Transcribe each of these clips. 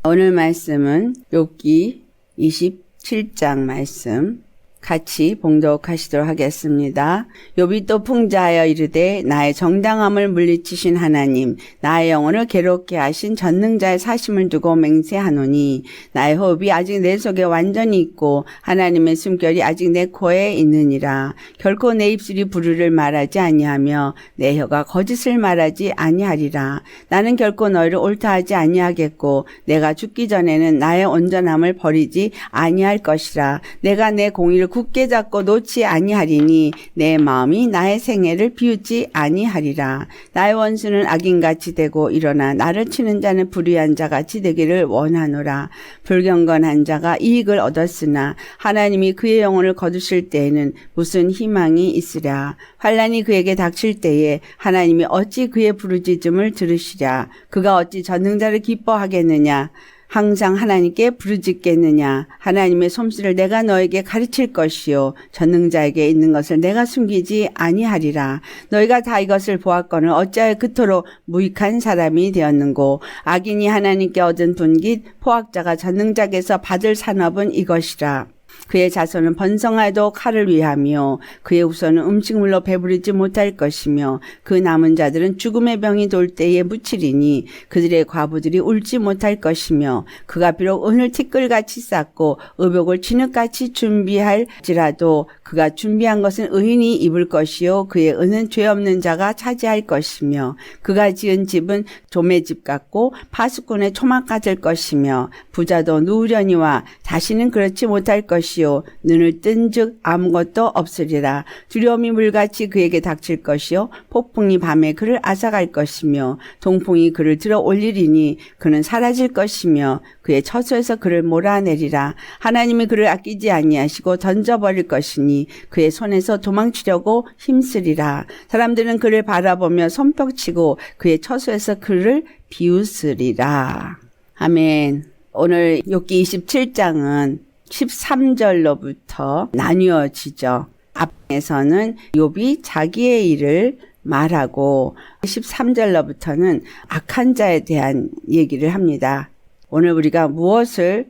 오늘 말씀은 욥기 27장 말씀 같이 봉독하시도록 하겠습니다. 욥이 또 풍자하여 이르되 나의 정당함을 물리치신 하나님, 나의 영혼을 괴롭게 하신 전능자의 사심을 두고 맹세하노니 나의 호흡이 아직 내 속에 완전히 있고 하나님의 숨결이 아직 내 코에 있느니라. 결코 내 입술이 불의를 말하지 아니하며 내 혀가 거짓을 말하지 아니하리라. 나는 결코 너희를 옳다하지 아니하겠고 내가 죽기 전에는 나의 온전함을 버리지 아니할 것이라. 내가 내 공의를 굳게 잡고 놓지 아니하리니 내 마음이 나의 생애를 비웃지 아니하리라. 나의 원수는 악인같이 되고 일어나 나를 치는 자는 불의한 자같이 되기를 원하노라. 불경건한 자가 이익을 얻었으나 하나님이 그의 영혼을 거두실 때에는 무슨 희망이 있으랴. 환난이 그에게 닥칠 때에 하나님이 어찌 그의 부르짖음을 들으시랴. 그가 어찌 전능자를 기뻐하겠느냐. 항상 하나님께 부르짖겠느냐. 하나님의 솜씨를 내가 너에게 가르칠 것이요 전능자에게 있는 것을 내가 숨기지 아니하리라. 너희가 다 이것을 보았거늘 어찌하여 그토록 무익한 사람이 되었는고. 악인이 하나님께 얻은 분깃 포악자가 전능자에게서 받을 산업은 이것이라. 그의 자손은 번성하여도 칼을 위하며 그의 후손은 음식물로 배부르지 못할 것이며 그 남은 자들은 죽음의 병이 돌 때에 묻히리니 그들의 과부들이 울지 못할 것이며 그가 비록 은을 티끌같이 쌓고 의복을 진흙같이 준비할지라도 그가 준비한 것은 의인이 입을 것이요 그의 은은 죄 없는 자가 차지할 것이며 그가 지은 집은 도매집 같고 파수꾼의 초막 같을 것이며 부자도 누우려니와 다시는 그렇지 못할 것이요 눈을 뜬즉 아무것도 없으리라. 두려움이 물같이 그에게 닥칠 것이요 폭풍이 밤에 그를 앗아갈 것이며 동풍이 그를 들어 올리리니 그는 사라질 것이며 그의 처소에서 그를 몰아내리라. 하나님이 그를 아끼지 아니하시고 던져버릴 것이니 그의 손에서 도망치려고 힘쓰리라. 사람들은 그를 바라보며 손뼉치고 그의 처소에서 그를 비웃으리라. 아멘. 오늘 욥기 27장은 13절로부터 나뉘어지죠. 앞에서는 욥이 자기의 일을 말하고 13절로부터는 악한 자에 대한 얘기를 합니다. 오늘 우리가 무엇을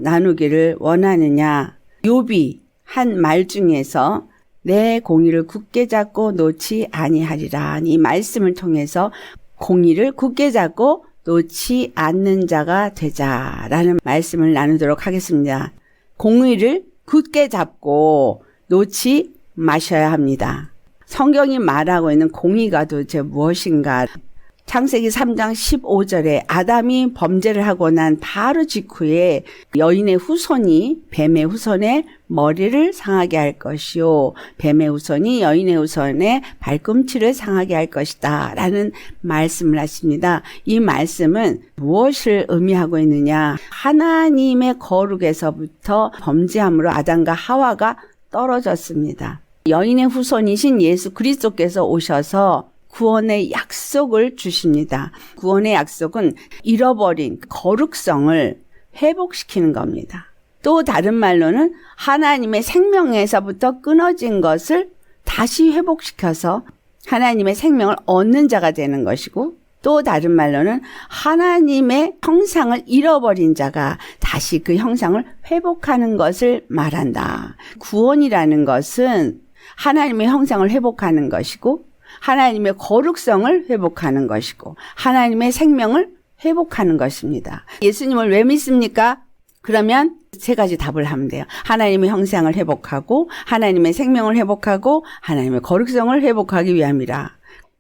나누기를 원하느냐. 욥이 한 말 중에서 내 공의를 굳게 잡고 놓지 아니하리라. 이 말씀을 통해서 공의를 굳게 잡고 놓지 않는 자가 되자라는 말씀을 나누도록 하겠습니다. 공의를 굳게 잡고 놓지 마셔야 합니다. 성경이 말하고 있는 공의가 도대체 무엇인가? 창세기 3장 15절에 아담이 범죄를 하고 난 바로 직후에 여인의 후손이 뱀의 후손의 머리를 상하게 할 것이요 뱀의 후손이 여인의 후손의 발꿈치를 상하게 할 것이다 라는 말씀을 하십니다. 이 말씀은 무엇을 의미하고 있느냐. 하나님의 거룩에서부터 범죄함으로 아담과 하와가 떨어졌습니다. 여인의 후손이신 예수 그리스도께서 오셔서 구원의 약속을 주십니다. 구원의 약속은 잃어버린 거룩성을 회복시키는 겁니다. 또 다른 말로는 하나님의 생명에서부터 끊어진 것을 다시 회복시켜서 하나님의 생명을 얻는 자가 되는 것이고, 또 다른 말로는 하나님의 형상을 잃어버린 자가 다시 그 형상을 회복하는 것을 말한다. 구원이라는 것은 하나님의 형상을 회복하는 것이고 하나님의 거룩성을 회복하는 것이고 하나님의 생명을 회복하는 것입니다. 예수님을 왜 믿습니까? 그러면 세 가지 답을 하면 돼요. 하나님의 형상을 회복하고 하나님의 생명을 회복하고 하나님의 거룩성을 회복하기 위함이라.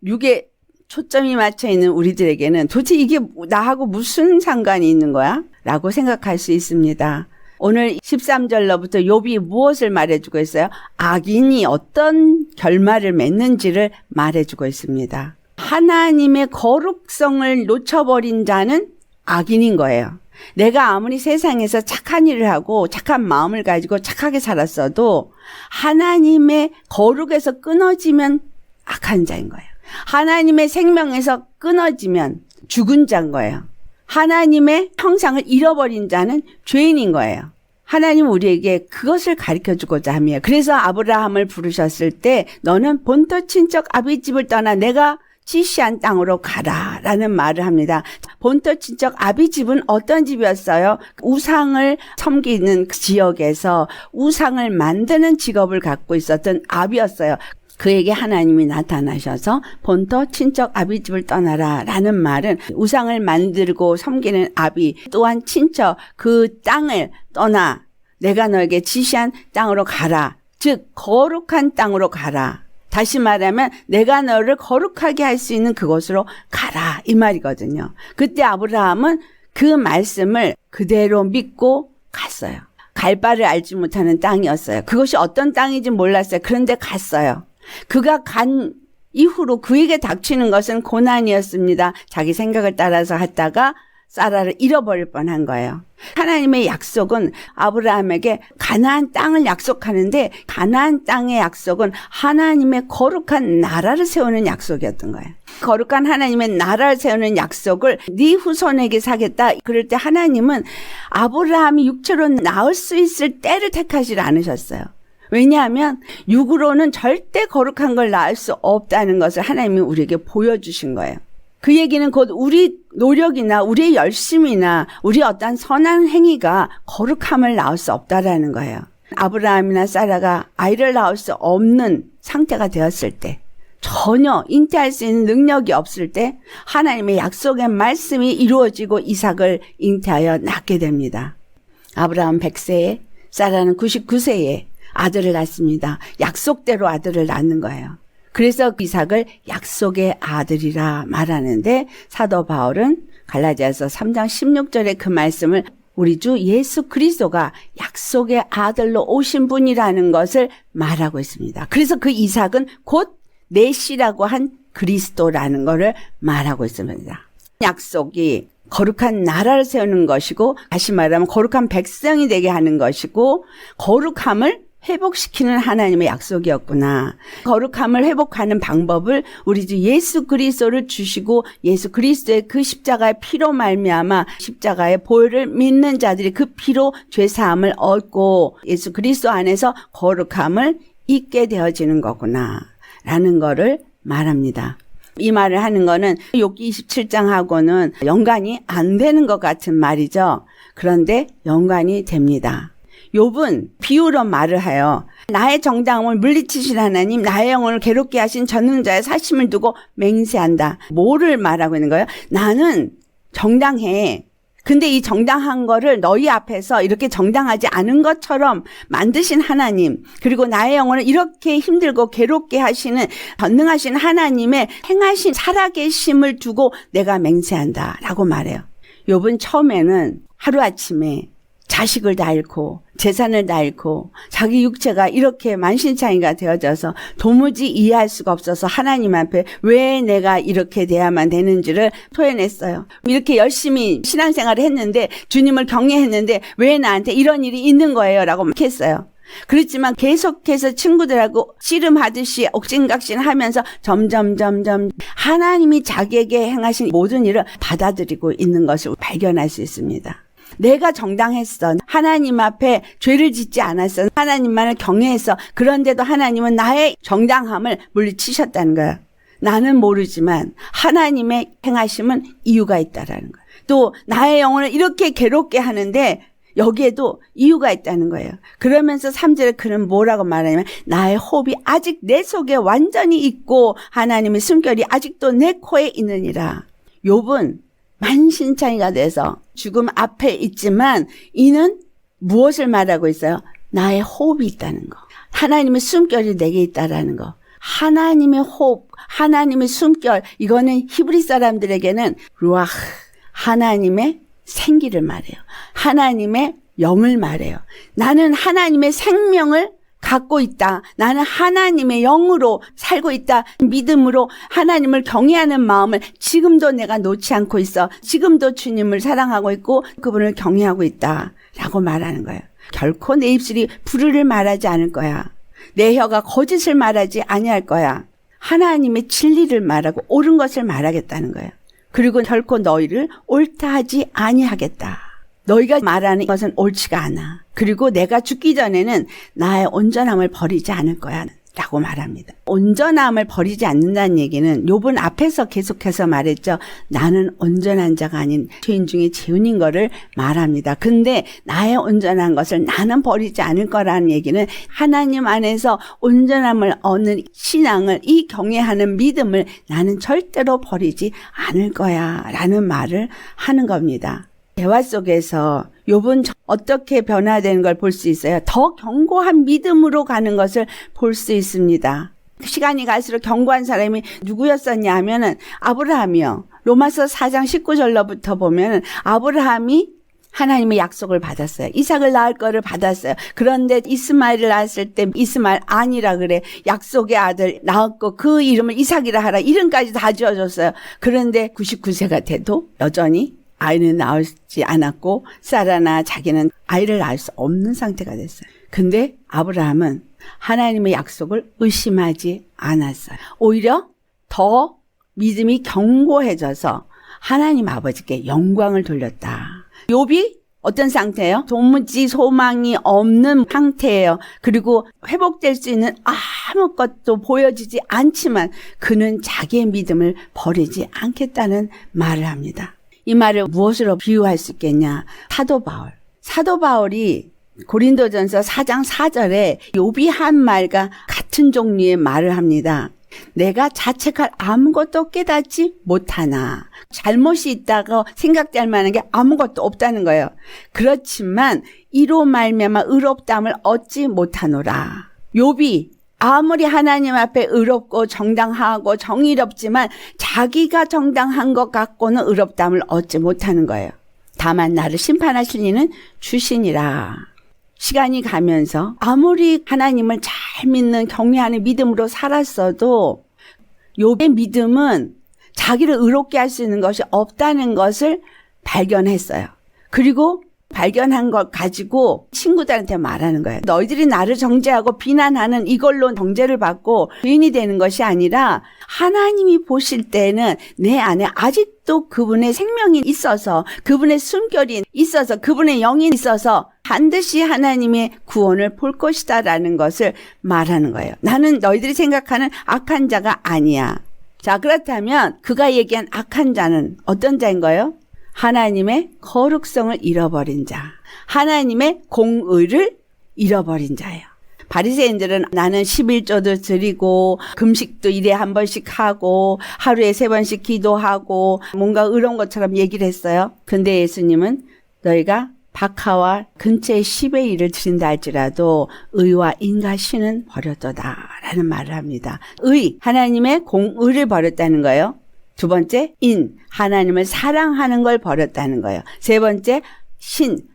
육에 초점이 맞춰 있는 우리들에게는 도대체 이게 나하고 무슨 상관이 있는 거야? 라고 생각할 수 있습니다. 오늘 13절로부터 욥이 무엇을 말해주고 있어요? 악인이 어떤 결말을 맺는지를 말해주고 있습니다. 하나님의 거룩성을 놓쳐버린 자는 악인인 거예요. 내가 아무리 세상에서 착한 일을 하고 착한 마음을 가지고 착하게 살았어도 하나님의 거룩에서 끊어지면 악한 자인 거예요. 하나님의 생명에서 끊어지면 죽은 자인 거예요. 하나님의 형상을 잃어버린 자는 죄인인 거예요. 하나님 우리에게 그것을 가르쳐주고자 하며 그래서 아브라함을 부르셨을 때 너는 본토 친척 아비 집을 떠나 내가 지시한 땅으로 가라라는 말을 합니다. 본토 친척 아비 집은 어떤 집이었어요? 우상을 섬기는 지역에서 우상을 만드는 직업을 갖고 있었던 아비였어요. 그에게 하나님이 나타나셔서 본토 친척 아비 집을 떠나라 라는 말은 우상을 만들고 섬기는 아비 또한 친척 그 땅을 떠나 내가 너에게 지시한 땅으로 가라. 즉 거룩한 땅으로 가라. 다시 말하면 내가 너를 거룩하게 할 수 있는 그곳으로 가라 이 말이거든요. 그때 아브라함은 그 말씀을 그대로 믿고 갔어요. 갈 바를 알지 못하는 땅이었어요. 그것이 어떤 땅인지 몰랐어요. 그런데 갔어요. 그가 간 이후로 그에게 닥치는 것은 고난이었습니다. 자기 생각을 따라서 하다가 사라를 잃어버릴 뻔한 거예요. 하나님의 약속은 아브라함에게 가나안 땅을 약속하는데 가나안 땅의 약속은 하나님의 거룩한 나라를 세우는 약속이었던 거예요. 거룩한 하나님의 나라를 세우는 약속을 네 후손에게 사겠다. 그럴 때 하나님은 아브라함이 육체로 나올 수 있을 때를 택하지 않으셨어요. 왜냐하면 육으로는 절대 거룩한 걸 낳을 수 없다는 것을 하나님이 우리에게 보여주신 거예요. 그 얘기는 곧 우리 노력이나 우리의 열심이나 우리의 어떤 선한 행위가 거룩함을 낳을 수 없다라는 거예요. 아브라함이나 사라가 아이를 낳을 수 없는 상태가 되었을 때, 전혀 잉태할 수 있는 능력이 없을 때 하나님의 약속의 말씀이 이루어지고 이삭을 잉태하여 낳게 됩니다. 아브라함 100세에 사라는 99세에 아들을 낳습니다. 약속대로 아들을 낳는 거예요. 그래서 이삭을 약속의 아들이라 말하는데 사도 바울은 갈라디아서 3장 16절에 그 말씀을 우리 주 예수 그리스도가 약속의 아들로 오신 분이라는 것을 말하고 있습니다. 그래서 그 이삭은 곧 메시라고 한 그리스도라는 것을 말하고 있습니다. 약속이 거룩한 나라를 세우는 것이고 다시 말하면 거룩한 백성이 되게 하는 것이고 거룩함을 회복시키는 하나님의 약속이었구나. 거룩함을 회복하는 방법을 우리 주 예수 그리스도를 주시고 예수 그리스도의 그 십자가의 피로 말미암아 십자가의 보혈을 믿는 자들이 그 피로 죄사함을 얻고 예수 그리스도 안에서 거룩함을 잊게 되어지는 거구나 라는 거를 말합니다. 이 말을 하는 거는 욥기 27장하고는 연관이 안 되는 것 같은 말이죠. 그런데 연관이 됩니다. 욥은 비유로 말을 해요. 나의 정당함을 물리치신 하나님, 나의 영혼을 괴롭게 하신 전능자의 사심을 두고 맹세한다. 뭐를 말하고 있는 거예요? 나는 정당해. 근데 이 정당한 거를 너희 앞에서 이렇게 정당하지 않은 것처럼 만드신 하나님, 그리고 나의 영혼을 이렇게 힘들고 괴롭게 하시는 전능하신 하나님의 행하신 살아계심을 두고 내가 맹세한다 라고 말해요. 욥은 처음에는 하루아침에 자식을 다 잃고 재산을 다 잃고 자기 육체가 이렇게 만신창이가 되어져서 도무지 이해할 수가 없어서 하나님 앞에 왜 내가 이렇게 돼야만 되는지를 토해냈어요. 이렇게 열심히 신앙생활을 했는데 주님을 경외했는데 왜 나한테 이런 일이 있는 거예요 라고 했어요. 그렇지만 계속해서 친구들하고 씨름하듯이 옥신각신하면서 점점 하나님이 자기에게 행하신 모든 일을 받아들이고 있는 것을 발견할 수 있습니다. 내가 정당했어. 하나님 앞에 죄를 짓지 않았어. 하나님만을 경외했어. 그런데도 하나님은 나의 정당함을 물리치셨다는 거야. 나는 모르지만 하나님의 행하심은 이유가 있다라는 거야. 또 나의 영혼을 이렇게 괴롭게 하는데 여기에도 이유가 있다는 거예요. 그러면서 3절에 그는 뭐라고 말하냐면 나의 호흡이 아직 내 속에 완전히 있고 하나님의 숨결이 아직도 내 코에 있느니라. 욥은 만신창이가 돼서 죽음 앞에 있지만 이는 무엇을 말하고 있어요? 나의 호흡이 있다는 거. 하나님의 숨결이 내게 있다라는 거. 하나님의 호흡, 하나님의 숨결, 이거는 히브리 사람들에게는 루아흐, 하나님의 생기를 말해요. 하나님의 영을 말해요. 나는 하나님의 생명을 갖고 있다. 나는 하나님의 영으로 살고 있다. 믿음으로 하나님을 경외하는 마음을 지금도 내가 놓지 않고 있어. 지금도 주님을 사랑하고 있고 그분을 경외하고 있다. 라고 말하는 거예요. 결코 내 입술이 불의를 말하지 않을 거야. 내 혀가 거짓을 말하지 아니할 거야. 하나님의 진리를 말하고 옳은 것을 말하겠다는 거예요. 그리고 결코 너희를 옳다 하지 아니하겠다. 너희가 말하는 것은 옳지가 않아. 그리고 내가 죽기 전에는 나의 온전함을 버리지 않을 거야. 라고 말합니다. 온전함을 버리지 않는다는 얘기는 욥은 앞에서 계속해서 말했죠. 나는 온전한 자가 아닌 죄인 중에 죄인인 거를 말합니다. 근데 나의 온전한 것을 나는 버리지 않을 거라는 얘기는 하나님 안에서 온전함을 얻는 신앙을, 이 경외하는 믿음을 나는 절대로 버리지 않을 거야 라는 말을 하는 겁니다. 대화 속에서 욥은 어떻게 변화되는 걸 볼 수 있어요? 더 견고한 믿음으로 가는 것을 볼 수 있습니다. 시간이 갈수록 견고한 사람이 누구였었냐 하면은 아브라함이요. 로마서 4장 19절로부터 보면은 아브라함이 하나님의 약속을 받았어요. 이삭을 낳을 거를 받았어요. 그런데 이스마엘을 낳았을 때 이스마엘 아니라 그래. 약속의 아들 낳았고 그 이름을 이삭이라 하라. 이름까지 다 지어줬어요. 그런데 99세가 돼도 여전히 아이는 낳지 않았고 사라나 자기는 아이를 낳을 수 없는 상태가 됐어요. 근데 아브라함은 하나님의 약속을 의심하지 않았어요. 오히려 더 믿음이 견고해져서 하나님 아버지께 영광을 돌렸다. 욥이 어떤 상태예요? 도무지 소망이 없는 상태예요. 그리고 회복될 수 있는 아무것도 보여지지 않지만 그는 자기의 믿음을 버리지 않겠다는 말을 합니다. 이 말을 무엇으로 비유할 수 있겠냐? 사도 바울이 고린도전서 4장 4절에 욥이 한 말과 같은 종류의 말을 합니다. 내가 자책할 아무것도 깨닫지 못하나. 잘못이 있다고 생각될 만한 게 아무것도 없다는 거예요. 그렇지만 이로 말미암아 의롭다함을 얻지 못하노라. 욥이 아무리 하나님 앞에 의롭고 정당하고 정의롭지만 자기가 정당한 것 갖고는 의롭다함을 얻지 못하는 거예요. 다만 나를 심판하실 이는 주시니라. 시간이 가면서 아무리 하나님을 잘 믿는 경외하는 믿음으로 살았어도 욥의 믿음은 자기를 의롭게 할 수 있는 것이 없다는 것을 발견했어요. 그리고 발견한 것 가지고 친구들한테 말하는 거예요. 너희들이 나를 정죄하고 비난하는 이걸로 정죄를 받고 죄인이 되는 것이 아니라 하나님이 보실 때는 내 안에 아직도 그분의 생명이 있어서 그분의 숨결이 있어서 그분의 영이 있어서 반드시 하나님의 구원을 볼 것이다라는 것을 말하는 거예요. 나는 너희들이 생각하는 악한 자가 아니야. 자, 그렇다면 그가 얘기한 악한 자는 어떤 자인 거예요? 하나님의 거룩성을 잃어버린 자, 하나님의 공의를 잃어버린 자예요. 바리새인들은 나는 11조도 드리고 금식도 일에 한 번씩 하고 하루에 3번씩 기도하고 뭔가 의로운 것처럼 얘기를 했어요. 근데 예수님은 너희가 박하와 근처에 10의 1을 드린다 할지라도 의와 인가시는 버렸도다 라는 말을 합니다. 의, 하나님의 공의를 버렸다는 거예요. 두 번째, 하나님을 사랑하는 걸 버렸다는 거예요. 세 번째,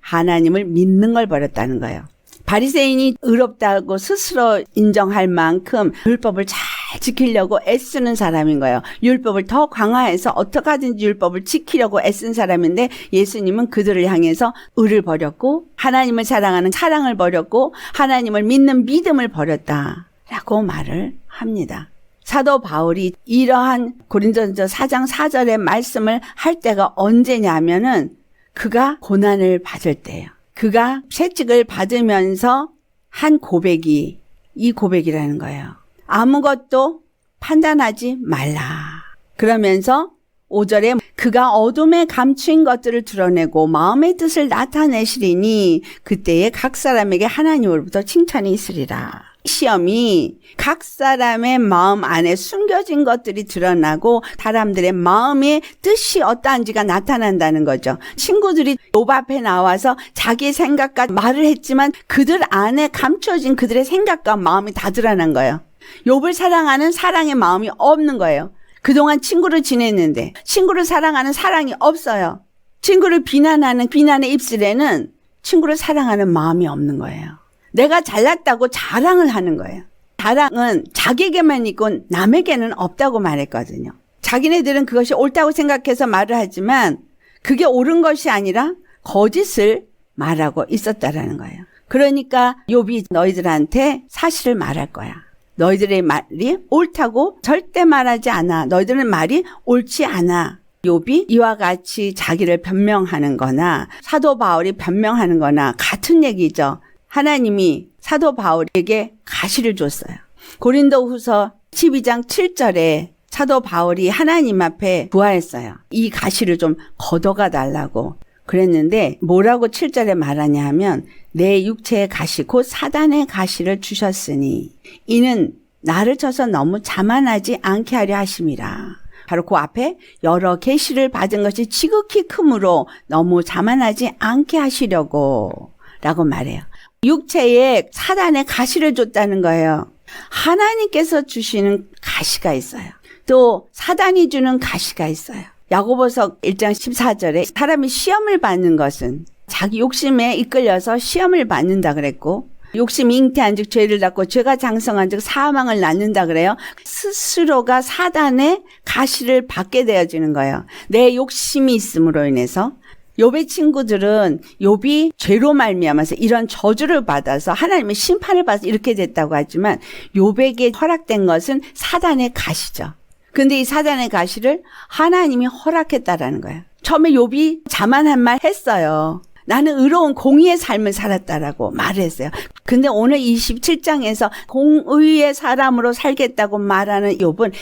하나님을 믿는 걸 버렸다는 거예요. 바리새인이 의롭다고 스스로 인정할 만큼 율법을 잘 지키려고 애쓰는 사람인 거예요. 율법을 더 강화해서 어떻게 하든지 율법을 지키려고 애쓴 사람인데 예수님은 그들을 향해서 의를 버렸고 하나님을 사랑하는 사랑을 버렸고 하나님을 믿는 믿음을 버렸다라고 말을 합니다. 사도 바울이 이러한 고린도전서 4장 4절의 말씀을 할 때가 언제냐면은 그가 고난을 받을 때예요. 그가 채찍을 받으면서 한 고백이 이 고백이라는 거예요. 아무것도 판단하지 말라. 그러면서 5절에 그가 어둠에 감추인 것들을 드러내고 마음의 뜻을 나타내시리니 그때에 각 사람에게 하나님으로부터 칭찬이 있으리라. 시험이 각 사람의 마음 안에 숨겨진 것들이 드러나고 사람들의 마음의 뜻이 어떠한지가 나타난다는 거죠. 친구들이 욥 앞에 나와서 자기 생각과 말을 했지만 그들 안에 감춰진 그들의 생각과 마음이 다 드러난 거예요. 욥을 사랑하는 사랑의 마음이 없는 거예요. 그동안 친구를 지냈는데 친구를 사랑하는 사랑이 없어요. 친구를 비난하는 비난의 입술에는 친구를 사랑하는 마음이 없는 거예요. 내가 잘났다고 자랑을 하는 거예요. 자랑은 자기에게만 있고 남에게는 없다고 말했거든요. 자기네들은 그것이 옳다고 생각해서 말을 하지만 그게 옳은 것이 아니라 거짓을 말하고 있었다라는 거예요. 그러니까 욥이 너희들한테 사실을 말할 거야. 너희들의 말이 옳다고 절대 말하지 않아. 너희들의 말이 옳지 않아. 욥이 이와 같이 자기를 변명하는 거나 사도 바울이 변명하는 거나 같은 얘기죠. 하나님이 사도 바울에게 가시를 줬어요. 고린도후서 12장 7절에 사도 바울이 하나님 앞에 구하였어요. 이 가시를 좀 걷어가 달라고 그랬는데 뭐라고 7절에 말하냐 하면 내 육체의 가시 곧 사단의 가시를 주셨으니 이는 나를 쳐서 너무 자만하지 않게 하려 하심이라. 바로 그 앞에 여러 계시를 받은 것이 지극히 크므로 너무 자만하지 않게 하시려고 라고 말해요. 육체에 사단의 가시를 줬다는 거예요. 하나님께서 주시는 가시가 있어요. 또 사단이 주는 가시가 있어요. 야고보서 1장 14절에 사람이 시험을 받는 것은 자기 욕심에 이끌려서 시험을 받는다 그랬고 욕심이 잉태한 즉 죄를 낳고 죄가 장성한 즉 사망을 낳는다 그래요. 스스로가 사단의 가시를 받게 되어지는 거예요. 내 욕심이 있음으로 인해서. 욥의 친구들은 욥이 죄로 말미암아서 이런 저주를 받아서 하나님의 심판을 받아서 이렇게 됐다고 하지만 욥에게 허락된 것은 사단의 가시죠. 근데 이 사단의 가시를 하나님이 허락했다라는 거예요. 처음에 욥이 자만한 말 했어요. 나는 의로운 공의의 삶을 살았다라고 말을 했어요. 근데 오늘 27장에서 공의의 사람으로 살겠다고 말하는 욥은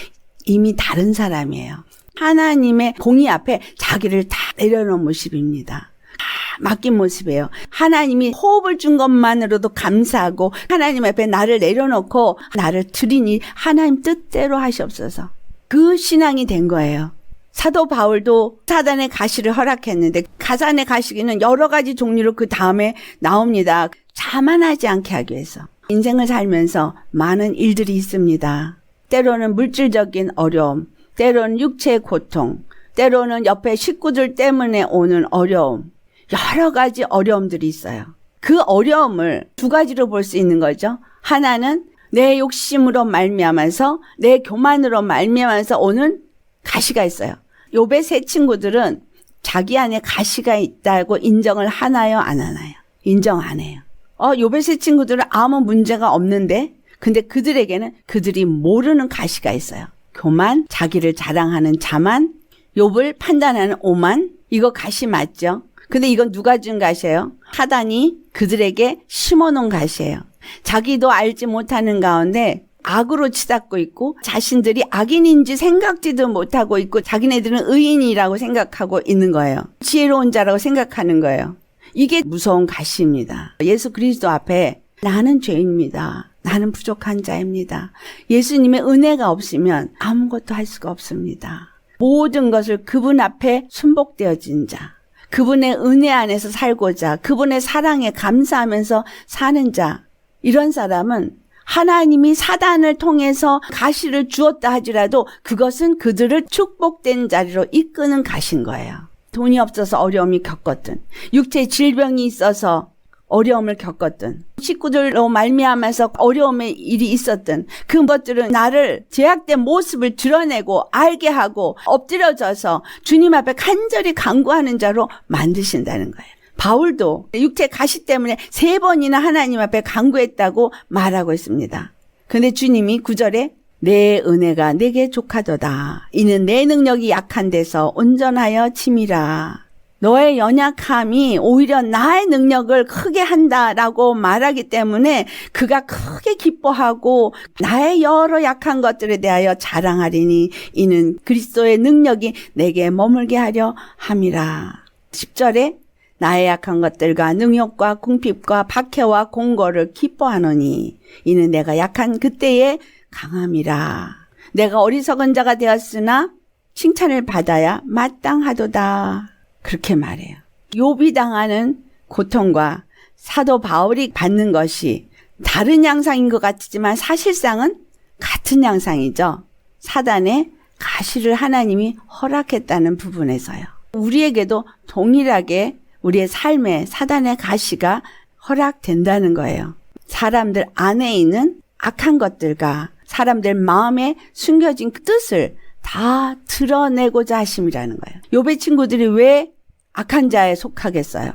이미 다른 사람이에요. 하나님의 공의 앞에 자기를 다 내려놓은 모습입니다. 다 맡긴 모습이에요. 하나님이 호흡을 준 것만으로도 감사하고 하나님 앞에 나를 내려놓고 나를 드리니 하나님 뜻대로 하시옵소서. 그 신앙이 된 거예요. 사도 바울도 사단의 가시를 허락했는데 사단의 가시기는 여러 가지 종류로 그 다음에 나옵니다. 자만하지 않게 하기 위해서. 인생을 살면서 많은 일들이 있습니다. 때로는 물질적인 어려움, 때로는 육체의 고통, 때로는 옆에 식구들 때문에 오는 어려움, 여러 가지 어려움들이 있어요. 그 어려움을 두 가지로 볼 수 있는 거죠. 하나는 내 욕심으로 말미암아서 내 교만으로 말미암아서 오는 가시가 있어요. 욥의 세 친구들은 자기 안에 가시가 있다고 인정을 하나요, 안 하나요? 인정 안 해요. 욥의 세 친구들은 아무 문제가 없는데 근데 그들에게는 그들이 모르는 가시가 있어요. 교만, 자기를 자랑하는 자만, 욥을 판단하는 오만. 이거 가시 맞죠? 근데 이건 누가 준 가시예요? 사단이 그들에게 심어놓은 가시예요. 자기도 알지 못하는 가운데 악으로 치닫고 있고 자신들이 악인인지 생각지도 못하고 있고 자기네들은 의인이라고 생각하고 있는 거예요. 지혜로운 자라고 생각하는 거예요. 이게 무서운 가시입니다. 예수 그리스도 앞에 나는 죄인입니다. 나는 부족한 자입니다. 예수님의 은혜가 없으면 아무것도 할 수가 없습니다. 모든 것을 그분 앞에 순복되어진 자, 그분의 은혜 안에서 살고자 그분의 사랑에 감사하면서 사는 자, 이런 사람은 하나님이 사단을 통해서 가시를 주었다 하지라도 그것은 그들을 축복된 자리로 이끄는 가시인 거예요. 돈이 없어서 어려움이 겪었든 육체 질병이 있어서 어려움을 겪었든 식구들로 말미암아서 어려움의 일이 있었든 그것들은 나를 제약된 모습을 드러내고 알게 하고 엎드려져서 주님 앞에 간절히 간구하는 자로 만드신다는 거예요. 바울도 육체 가시 때문에 3번이나 하나님 앞에 간구했다고 말하고 있습니다. 그런데 주님이 9절에 내 은혜가 내게 족하도다. 이는 내 능력이 약한 데서 온전하여 침이라. 너의 연약함이 오히려 나의 능력을 크게 한다라고 말하기 때문에 그가 크게 기뻐하고 나의 여러 약한 것들에 대하여 자랑하리니 이는 그리스도의 능력이 내게 머물게 하려 함이라. 10절에 나의 약한 것들과 능욕과 궁핍과 박해와 공고를 기뻐하노니 이는 내가 약한 그때의 강함이라. 내가 어리석은 자가 되었으나 칭찬을 받아야 마땅하도다. 그렇게 말해요. 욥이 당하는 고통과 사도 바울이 받는 것이 다른 양상인 것 같지만 사실상은 같은 양상이죠. 사단의 가시를 하나님이 허락했다는 부분에서요. 우리에게도 동일하게 우리의 삶에 사단의 가시가 허락된다는 거예요. 사람들 안에 있는 악한 것들과 사람들 마음에 숨겨진 뜻을 다 드러내고자 하심이라는 거예요. 욥의 친구들이 왜 악한 자에 속하겠어요?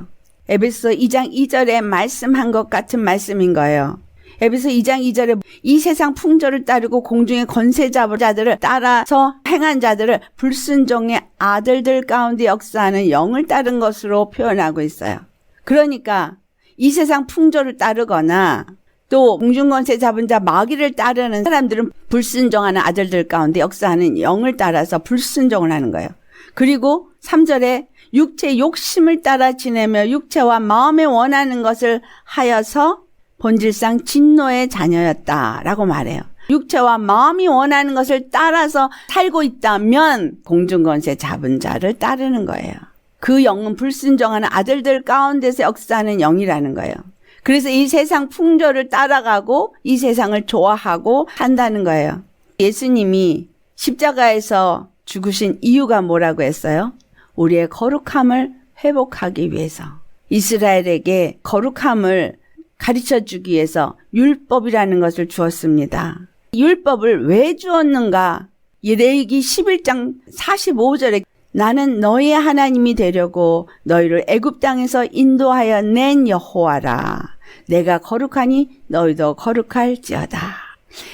에베소 2장 2절에 말씀한 것 같은 말씀인 거예요. 에베소 2장 2절에 이 세상 풍조를 따르고 공중의 권세 잡은 자들을 따라서 행한 자들을 불순종의 아들들 가운데 역사하는 영을 따른 것으로 표현하고 있어요. 그러니까 이 세상 풍조를 따르거나 또 공중권세 잡은 자 마귀를 따르는 사람들은 불순종하는 아들들 가운데 역사하는 영을 따라서 불순종을 하는 거예요. 그리고 3절에 육체 욕심을 따라 지내며 육체와 마음에 원하는 것을 하여서 본질상 진노의 자녀였다라고 말해요. 육체와 마음이 원하는 것을 따라서 살고 있다면 공중권세 잡은 자를 따르는 거예요. 그 영은 불순종하는 아들들 가운데서 역사하는 영이라는 거예요. 그래서 이 세상 풍조를 따라가고 이 세상을 좋아하고 산다는 거예요. 예수님이 십자가에서 죽으신 이유가 뭐라고 했어요? 우리의 거룩함을 회복하기 위해서. 이스라엘에게 거룩함을 가르쳐주기 위해서 율법이라는 것을 주었습니다. 율법을 왜 주었는가? 레위기 11장 45절에 나는 너희의 하나님이 되려고 너희를 애굽 땅에서 인도하여 낸 여호와라. 내가 거룩하니 너희도 거룩할지어다.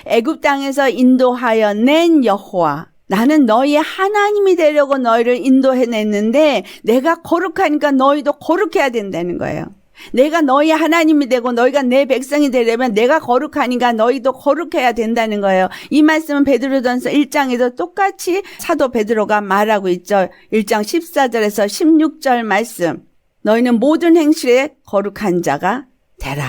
애굽 땅에서 인도하여 낸 여호와. 나는 너희의 하나님이 되려고 너희를 인도해냈는데 내가 거룩하니까 너희도 거룩해야 된다는 거예요. 내가 너희 하나님이 되고 너희가 내 백성이 되려면 내가 거룩하니까 너희도 거룩해야 된다는 거예요. 이 말씀은 베드로전서 1장에도 똑같이 사도 베드로가 말하고 있죠. 1장 14절에서 16절 말씀. 너희는 모든 행실에 거룩한 자가 되라.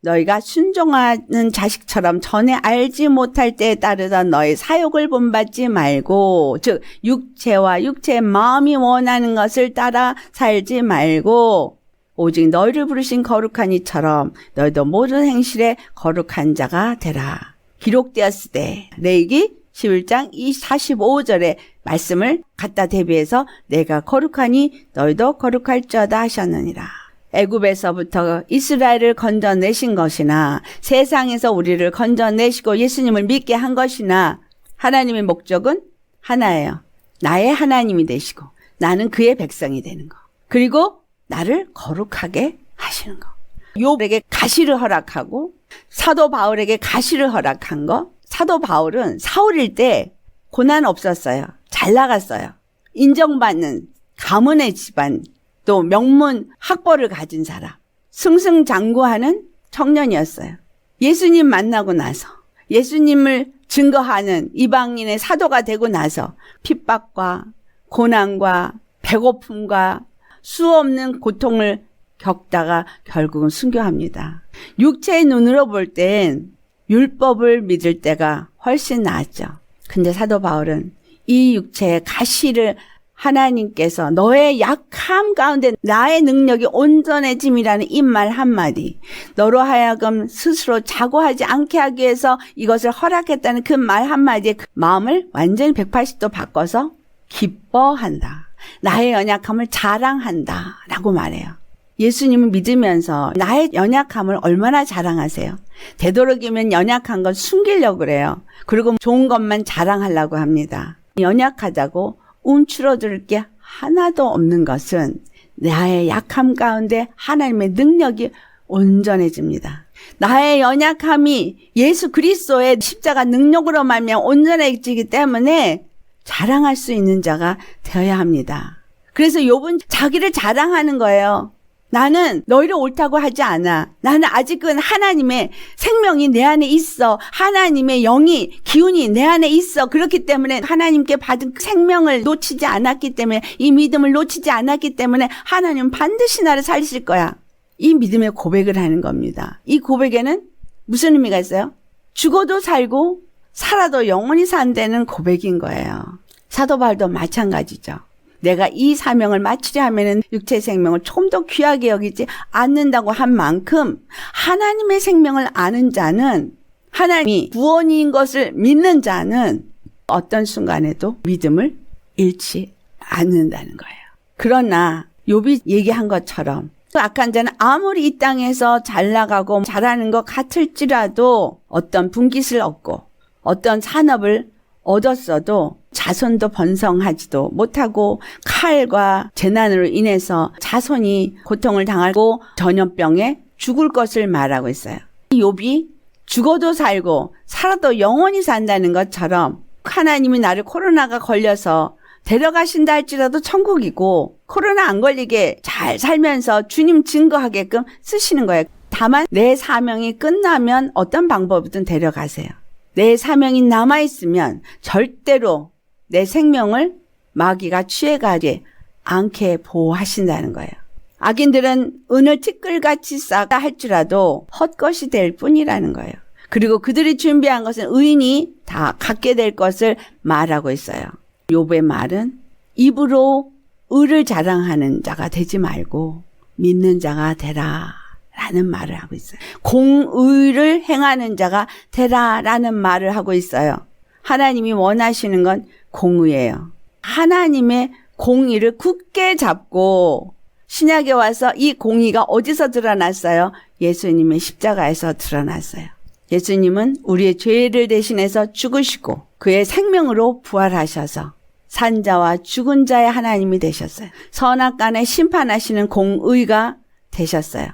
너희가 순종하는 자식처럼 전에 알지 못할 때에 따르던 너희 사욕을 본받지 말고, 즉 육체와 육체의 마음이 원하는 것을 따라 살지 말고 오직 너희를 부르신 거룩한 이처럼 너희도 모든 행실에 거룩한 자가 되라. 기록되었으되 레위기 11장 45절의 말씀을 갖다 대비해서 내가 거룩하니 너희도 거룩할지어다 하셨느니라. 애굽에서부터 이스라엘을 건져내신 것이나 세상에서 우리를 건져내시고 예수님을 믿게 한 것이나 하나님의 목적은 하나예요. 나의 하나님이 되시고 나는 그의 백성이 되는 거. 그리고 나를 거룩하게 하시는 거. 욥에게 가시를 허락하고 사도 바울에게 가시를 허락한 거. 사도 바울은 사울일 때 고난 없었어요. 잘 나갔어요. 인정받는 가문의 집안, 또 명문 학벌을 가진 사람, 승승장구하는 청년이었어요. 예수님 만나고 나서 예수님을 증거하는 이방인의 사도가 되고 나서 핍박과 고난과 배고픔과 수없는 고통을 겪다가 결국은 순교합니다. 육체의 눈으로 볼 땐 율법을 믿을 때가 훨씬 나았죠. 근데 사도 바울은 이 육체의 가시를 하나님께서 너의 약함 가운데 나의 능력이 온전해짐이라는 이 말 한마디, 너로 하여금 스스로 자고하지 않게 하기 위해서 이것을 허락했다는 그 말 한마디에 그 마음을 완전히 180도 바꿔서 기뻐한다. 나의 연약함을 자랑한다 라고 말해요. 예수님을 믿으면서 나의 연약함을 얼마나 자랑하세요? 되도록이면 연약한 건 숨기려고 그래요. 그리고 좋은 것만 자랑하려고 합니다. 연약하다고 움츠러들 게 하나도 없는 것은 나의 약함 가운데 하나님의 능력이 온전해집니다. 나의 연약함이 예수 그리스도의 십자가 능력으로 말미암아 온전해지기 때문에 자랑할 수 있는 자가 되어야 합니다. 그래서 욥은 자기를 자랑하는 거예요. 나는 너희를 옳다고 하지 않아. 나는 아직은 하나님의 생명이 내 안에 있어. 하나님의 영이, 기운이 내 안에 있어. 그렇기 때문에 하나님께 받은 생명을 놓치지 않았기 때문에, 이 믿음을 놓치지 않았기 때문에 하나님은 반드시 나를 살리실 거야. 이 믿음의 고백을 하는 겁니다. 이 고백에는 무슨 의미가 있어요? 죽어도 살고 살아도 영원히 산다는 고백인 거예요. 사도 바울도 마찬가지죠. 내가 이 사명을 마치려 하면은 육체 생명을 조금 더 귀하게 여기지 않는다고 한 만큼 하나님의 생명을 아는 자는, 하나님이 구원인 것을 믿는 자는 어떤 순간에도 믿음을 잃지 않는다는 거예요. 그러나 욥이 얘기한 것처럼 악한 자는 아무리 이 땅에서 잘 나가고 잘하는 것 같을지라도 어떤 분깃을 얻고 어떤 산업을 얻었어도 자손도 번성하지도 못하고 칼과 재난으로 인해서 자손이 고통을 당하고 전염병에 죽을 것을 말하고 있어요. 욥이 죽어도 살고 살아도 영원히 산다는 것처럼 하나님이 나를 코로나가 걸려서 데려가신다 할지라도 천국이고 코로나 안 걸리게 잘 살면서 주님 증거하게끔 쓰시는 거예요. 다만 내 사명이 끝나면 어떤 방법이든 데려가세요. 내 사명이 남아있으면 절대로 내 생명을 마귀가 취해가지 않게 보호하신다는 거예요. 악인들은 은을 티끌같이 쌓아 할지라도 헛것이 될 뿐이라는 거예요. 그리고 그들이 준비한 것은 의인이 다 갖게 될 것을 말하고 있어요. 욥의 말은 입으로 의를 자랑하는 자가 되지 말고 믿는 자가 되라 라는 말을 하고 있어요. 공의를 행하는 자가 되라 라는 말을 하고 있어요. 하나님이 원하시는 건 공의예요. 하나님의 공의를 굳게 잡고 신약에 와서 이 공의가 어디서 드러났어요? 예수님의 십자가에서 드러났어요. 예수님은 우리의 죄를 대신해서 죽으시고 그의 생명으로 부활하셔서 산자와 죽은 자의 하나님이 되셨어요. 선악간에 심판하시는 공의가 되셨어요.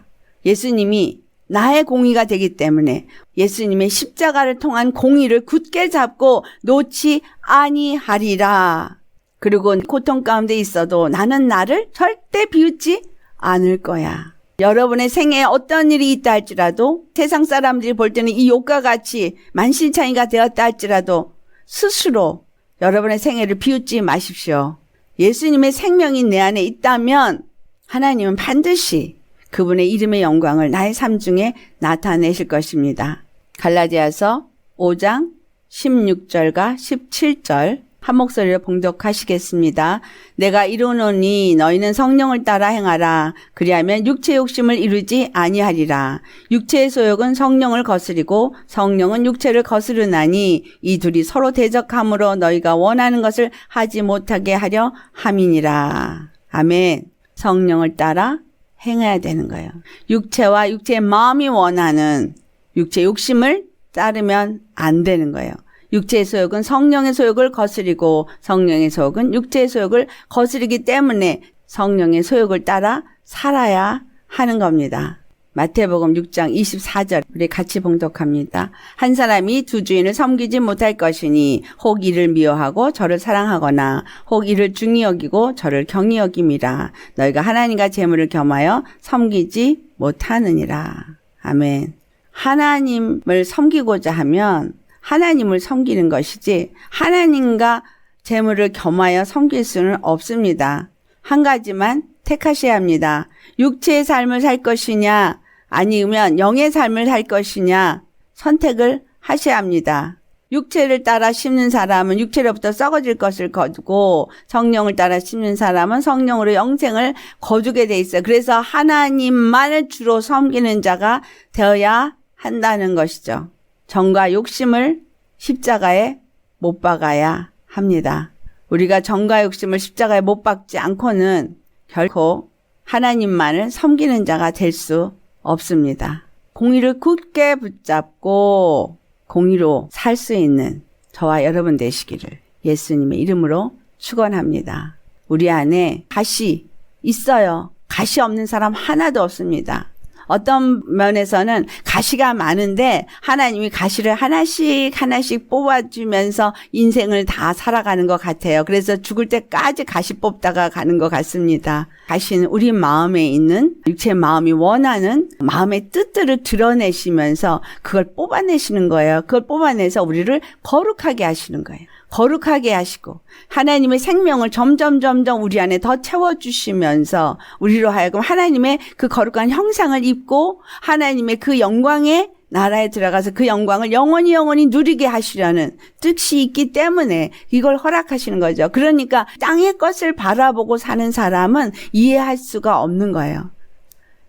예수님이 나의 공의가 되기 때문에 예수님의 십자가를 통한 공의를 굳게 잡고 놓지 아니하리라. 그리고 고통 가운데 있어도 나는 나를 절대 비웃지 않을 거야. 여러분의 생애에 어떤 일이 있다 할지라도 세상 사람들이 볼 때는 이 욥과 같이 만신창이가 되었다 할지라도 스스로 여러분의 생애를 비웃지 마십시오. 예수님의 생명이 내 안에 있다면 하나님은 반드시 그분의 이름의 영광을 나의 삶 중에 나타내실 것입니다. 갈라디아서 5장 16절과 17절 한 목소리로 봉독하시겠습니다. 내가 이루노니 너희는 성령을 따라 행하라. 그리하면 육체의 욕심을 이루지 아니하리라. 육체의 소욕은 성령을 거스리고 성령은 육체를 거스르나니 이 둘이 서로 대적함으로 너희가 원하는 것을 하지 못하게 하려 함이니라. 아멘. 성령을 따라 행해야 되는 거예요. 육체와 육체의 마음이 원하는 육체의 욕심을 따르면 안 되는 거예요. 육체의 소욕은 성령의 소욕을 거스리고 성령의 소욕은 육체의 소욕을 거스리기 때문에 성령의 소욕을 따라 살아야 하는 겁니다. 마태복음 6장 24절 우리 같이 봉독합니다. 한 사람이 두 주인을 섬기지 못할 것이니 혹 이를 미워하고 저를 사랑하거나 혹 이를 중히 여기고 저를 경히 여김이라. 너희가 하나님과 재물을 겸하여 섬기지 못하느니라. 아멘. 하나님을 섬기고자 하면 하나님을 섬기는 것이지 하나님과 재물을 겸하여 섬길 수는 없습니다. 한 가지만 택하셔야 합니다. 육체의 삶을 살 것이냐 아니면 영의 삶을 살 것이냐 선택을 하셔야 합니다. 육체를 따라 심는 사람은 육체로부터 썩어질 것을 거두고 성령을 따라 심는 사람은 성령으로 영생을 거두게 돼 있어요. 그래서 하나님만을 주로 섬기는 자가 되어야 한다는 것이죠. 정과 욕심을 십자가에 못 박아야 합니다. 우리가 정과 욕심을 십자가에 못 박지 않고는 결코 하나님만을 섬기는 자가 될 수 없습니다. 공의를 굳게 붙잡고 공의로 살 수 있는 저와 여러분 되시기를 예수님의 이름으로 축원합니다. 우리 안에 가시 있어요. 가시 없는 사람 하나도 없습니다. 어떤 면에서는 가시가 많은데 하나님이 가시를 하나씩 뽑아주면서 인생을 다 살아가는 것 같아요. 그래서 죽을 때까지 가시 뽑다가 가는 것 같습니다. 가시는 우리 마음에 있는 육체의 마음이 원하는 마음의 뜻들을 드러내시면서 그걸 뽑아내시는 거예요. 그걸 뽑아내서 우리를 거룩하게 하시는 거예요. 거룩하게 하시고 하나님의 생명을 점점 우리 안에 더 채워주시면서 우리로 하여금 하나님의 그 거룩한 형상을 입고 하나님의 그 영광의 나라에 들어가서 그 영광을 영원히 누리게 하시려는 뜻이 있기 때문에 이걸 허락하시는 거죠. 그러니까 땅의 것을 바라보고 사는 사람은 이해할 수가 없는 거예요.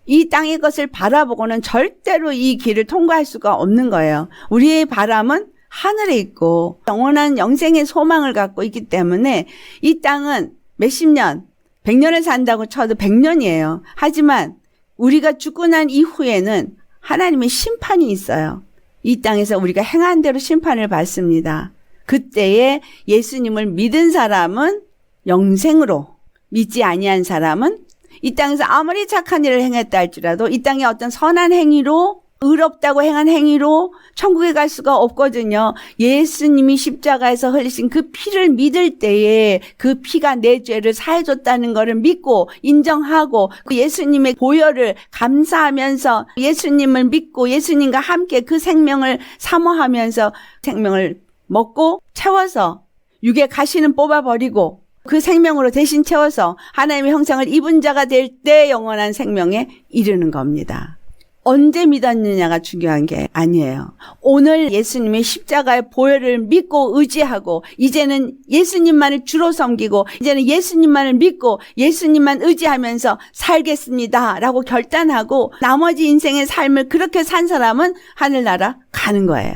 이 땅의 것을 바라보고는 절대로 이 길을 통과할 수가 없는 거예요. 우리의 바람은 하늘에 있고 영원한 영생의 소망을 갖고 있기 때문에 이 땅은 몇십 년, 100년을 산다고 쳐도 100년이에요. 하지만 우리가 죽고 난 이후에는 하나님의 심판이 있어요. 이 땅에서 우리가 행한 대로 심판을 받습니다. 그때에 예수님을 믿은 사람은 영생으로, 믿지 아니한 사람은 이 땅에서 아무리 착한 일을 행했다 할지라도 이 땅의 어떤 선한 행위로 의롭다고 행한 행위로 천국에 갈 수가 없거든요. 예수님이 십자가에서 흘리신 그 피를 믿을 때에 그 피가 내 죄를 사해줬다는 것을 믿고 인정하고 그 예수님의 보혈을 감사하면서 예수님을 믿고 예수님과 함께 그 생명을 사모하면서 생명을 먹고 채워서 육의 가시는 뽑아버리고 그 생명으로 대신 채워서 하나님의 형상을 입은 자가 될 때 영원한 생명에 이르는 겁니다. 언제 믿었느냐가 중요한 게 아니에요. 오늘 예수님의 십자가의 보혈을 믿고 의지하고 이제는 예수님만을 주로 섬기고 이제는 예수님만을 믿고 예수님만 의지하면서 살겠습니다 라고 결단하고 나머지 인생의 삶을 그렇게 산 사람은 하늘나라 가는 거예요.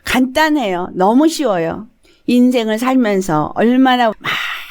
간단해요. 너무 쉬워요. 인생을 살면서 얼마나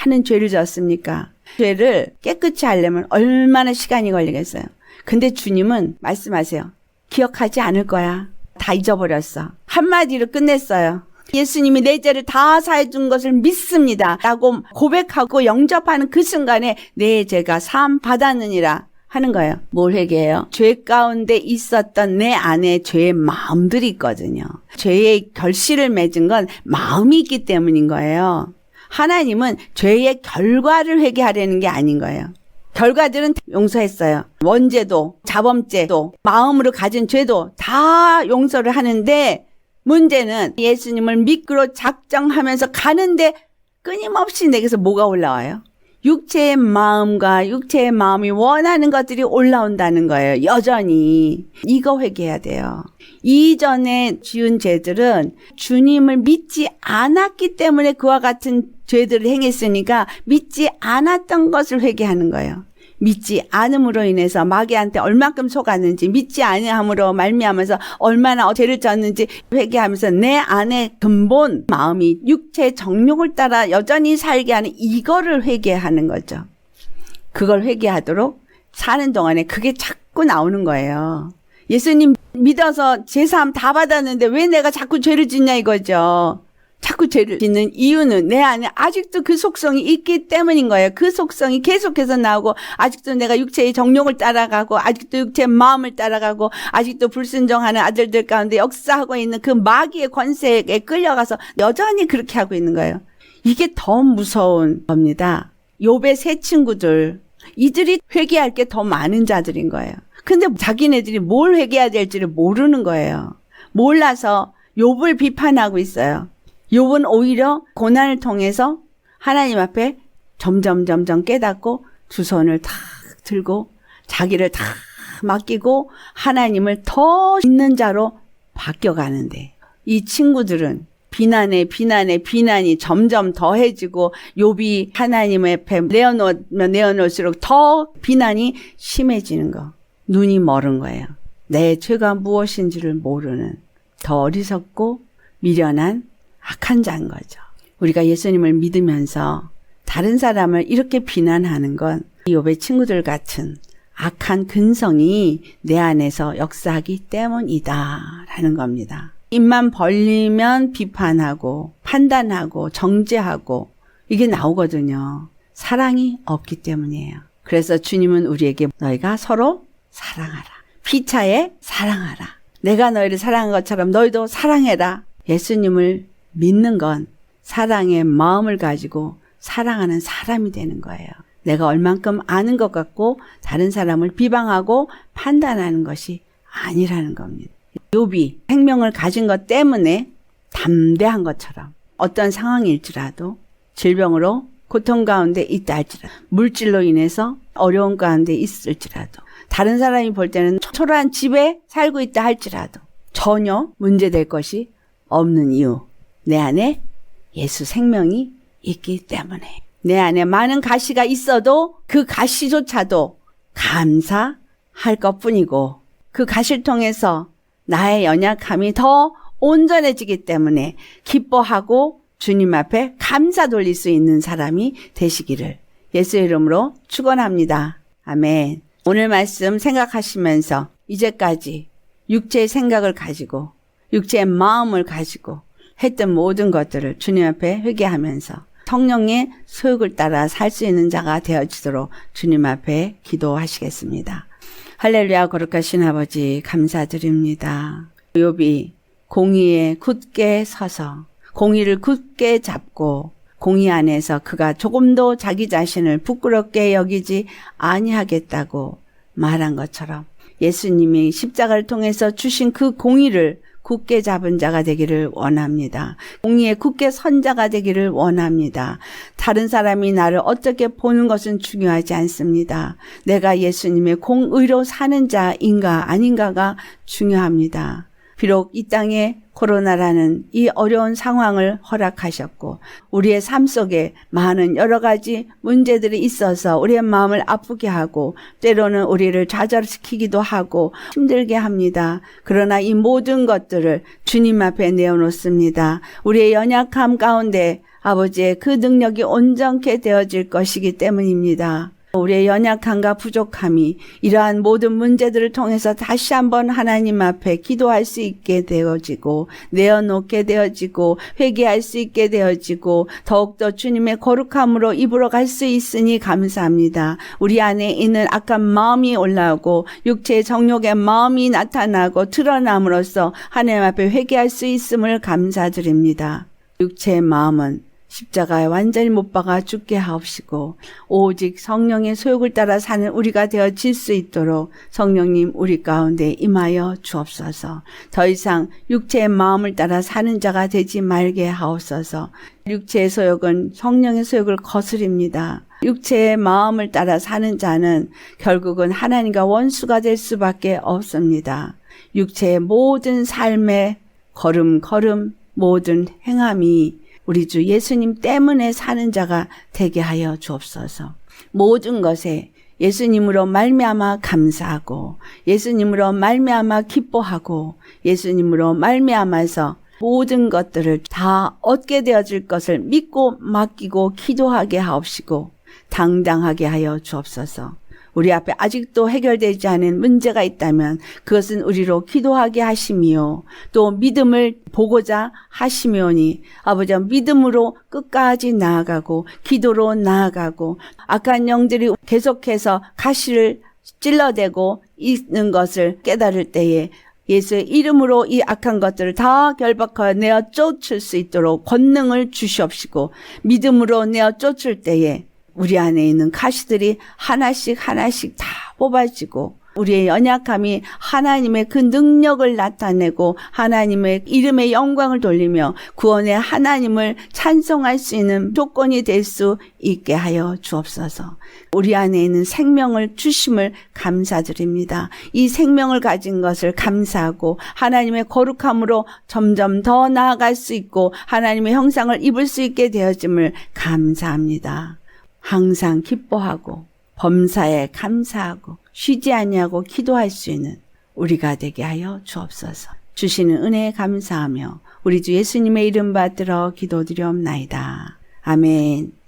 많은 죄를 졌습니까? 죄를 깨끗이 하려면 얼마나 시간이 걸리겠어요. 근데 주님은 말씀하세요. 기억하지 않을 거야. 다 잊어버렸어. 한마디로 끝냈어요. 예수님이 내 죄를 다 사해준 것을 믿습니다 라고 고백하고 영접하는 그 순간에 내 죄가 사함 받았느니라 하는 거예요. 뭘 회개해요? 죄 가운데 있었던 내 안에 죄의 마음들이 있거든요. 죄의 결실을 맺은 건 마음이 있기 때문인 거예요. 하나님은 죄의 결과를 회개하려는 게 아닌 거예요. 결과들은 용서했어요. 원죄도 자범죄도 마음으로 가진 죄도 다 용서를 하는데 문제는 예수님을 믿기로 작정하면서 가는데 끊임없이 내게서 뭐가 올라와요? 육체의 마음과 육체의 마음이 원하는 것들이 올라온다는 거예요. 여전히. 이거 회개해야 돼요. 이전에 지은 죄들은 주님을 믿지 않았기 때문에 그와 같은 죄들을 행했으니까 믿지 않았던 것을 회개하는 거예요. 믿지 않음으로 인해서 마귀한테 얼만큼 속았는지 믿지 아니함으로 말미암아서 얼마나 죄를 졌는지 회개하면서 내 안에 근본 마음이 육체의 정욕을 따라 여전히 살게 하는 이거를 회개하는 거죠. 그걸 회개하도록 사는 동안에 그게 자꾸 나오는 거예요. 예수님 믿어서 제사함 다 받았는데 왜 내가 자꾸 죄를 짓냐 이거죠. 자꾸 죄를 짓는 이유는 내 안에 아직도 그 속성이 있기 때문인 거예요. 그 속성이 계속해서 나오고 아직도 내가 육체의 정욕을 따라가고 아직도 육체의 마음을 따라가고 아직도 불순종하는 아들들 가운데 역사하고 있는 그 마귀의 권세에 끌려가서 여전히 그렇게 하고 있는 거예요. 이게 더 무서운 겁니다. 욥의 세 친구들, 이들이 회개할 게 더 많은 자들인 거예요. 근데 자기네들이 뭘 회개해야 될지를 모르는 거예요. 몰라서 욥을 비판하고 있어요. 욥은 오히려 고난을 통해서 하나님 앞에 점점 깨닫고 두 손을 탁 들고 자기를 다 맡기고 하나님을 더 믿는 자로 바뀌어가는데 이 친구들은 비난이 점점 더해지고 욥이 하나님 앞에 내어놓으면 내어놓을수록 더 비난이 심해지는 거. 눈이 멀은 거예요. 내 죄가 무엇인지를 모르는 더 어리석고 미련한 악한 자인 거죠. 우리가 예수님을 믿으면서 다른 사람을 이렇게 비난하는 건 욥의 친구들 같은 악한 근성이 내 안에서 역사하기 때문이다라는 겁니다. 입만 벌리면 비판하고 판단하고 정죄하고 이게 나오거든요. 사랑이 없기 때문이에요. 그래서 주님은 우리에게 너희가 서로 사랑하라. 피차에 사랑하라. 내가 너희를 사랑한 것처럼 너희도 사랑해라. 예수님을 믿는 건 사랑의 마음을 가지고 사랑하는 사람이 되는 거예요. 내가 얼만큼 아는 것 같고 다른 사람을 비방하고 판단하는 것이 아니라는 겁니다. 욥이 생명을 가진 것 때문에 담대한 것처럼 어떤 상황일지라도 질병으로 고통 가운데 있다 할지라도 물질로 인해서 어려운 가운데 있을지라도 다른 사람이 볼 때는 초라한 집에 살고 있다 할지라도 전혀 문제될 것이 없는 이유. 내 안에 예수 생명이 있기 때문에 내 안에 많은 가시가 있어도 그 가시조차도 감사할 것뿐이고 그 가시를 통해서 나의 연약함이 더 온전해지기 때문에 기뻐하고 주님 앞에 감사 돌릴 수 있는 사람이 되시기를 예수의 이름으로 축원합니다. 아멘. 오늘 말씀 생각하시면서 이제까지 육체의 생각을 가지고 육체의 마음을 가지고 했던 모든 것들을 주님 앞에 회개하면서 성령의 소욕을 따라 살 수 있는 자가 되어지도록 주님 앞에 기도하시겠습니다. 할렐루야. 거룩하신 아버지 감사드립니다. 욥이 공의에 굳게 서서 공의를 굳게 잡고 공의 안에서 그가 조금도 자기 자신을 부끄럽게 여기지 아니하겠다고 말한 것처럼 예수님이 십자가를 통해서 주신 그 공의를 굳게 잡은 자가 되기를 원합니다. 공의에 굳게 선 자가 되기를 원합니다. 다른 사람이 나를 어떻게 보는 것은 중요하지 않습니다. 내가 예수님의 공의로 사는 자인가 아닌가가 중요합니다. 비록 이 땅에 코로나라는 이 어려운 상황을 허락하셨고 우리의 삶 속에 많은 여러 가지 문제들이 있어서 우리의 마음을 아프게 하고 때로는 우리를 좌절시키기도 하고 힘들게 합니다. 그러나 이 모든 것들을 주님 앞에 내어놓습니다. 우리의 연약함 가운데 아버지의 그 능력이 온전케 되어질 것이기 때문입니다. 우리의 연약함과 부족함이 이러한 모든 문제들을 통해서 다시 한번 하나님 앞에 기도할 수 있게 되어지고 내어놓게 되어지고 회개할 수 있게 되어지고 더욱더 주님의 거룩함으로 입으로 갈 수 있으니 감사합니다. 우리 안에 있는 악한 마음이 올라오고 육체의 정욕의 마음이 나타나고 드러남으로써 하나님 앞에 회개할 수 있음을 감사드립니다. 육체의 마음은 십자가에 완전히 못 박아 죽게 하옵시고 오직 성령의 소욕을 따라 사는 우리가 되어질 수 있도록 성령님 우리 가운데 임하여 주옵소서. 더 이상 육체의 마음을 따라 사는 자가 되지 말게 하옵소서. 육체의 소욕은 성령의 소욕을 거스립니다. 육체의 마음을 따라 사는 자는 결국은 하나님과 원수가 될 수밖에 없습니다. 육체의 모든 삶의 걸음걸음 모든 행함이 우리 주 예수님 때문에 사는 자가 되게 하여 주옵소서. 모든 것에 예수님으로 말미암아 감사하고 예수님으로 말미암아 기뻐하고 예수님으로 말미암아서 모든 것들을 다 얻게 되어질 것을 믿고 맡기고 기도하게 하옵시고 당당하게 하여 주옵소서. 우리 앞에 아직도 해결되지 않은 문제가 있다면 그것은 우리로 기도하게 하심이요 또 믿음을 보고자 하시며니 아버지 믿음으로 끝까지 나아가고 기도로 나아가고 악한 영들이 계속해서 가시를 찔러대고 있는 것을 깨달을 때에 예수의 이름으로 이 악한 것들을 다 결박하여 내어 쫓을 수 있도록 권능을 주시옵시고 믿음으로 내어 쫓을 때에 우리 안에 있는 가시들이 하나씩 다 뽑아지고 우리의 연약함이 하나님의 그 능력을 나타내고 하나님의 이름의 영광을 돌리며 구원의 하나님을 찬송할 수 있는 조건이 될 수 있게 하여 주옵소서. 우리 안에 있는 생명을 주심을 감사드립니다. 이 생명을 가진 것을 감사하고 하나님의 거룩함으로 점점 더 나아갈 수 있고 하나님의 형상을 입을 수 있게 되어짐을 감사합니다. 항상 기뻐하고 범사에 감사하고 쉬지 아니하고 기도할 수 있는 우리가 되게 하여 주옵소서. 주시는 은혜에 감사하며 우리 주 예수님의 이름 받들어 기도드리옵나이다. 아멘.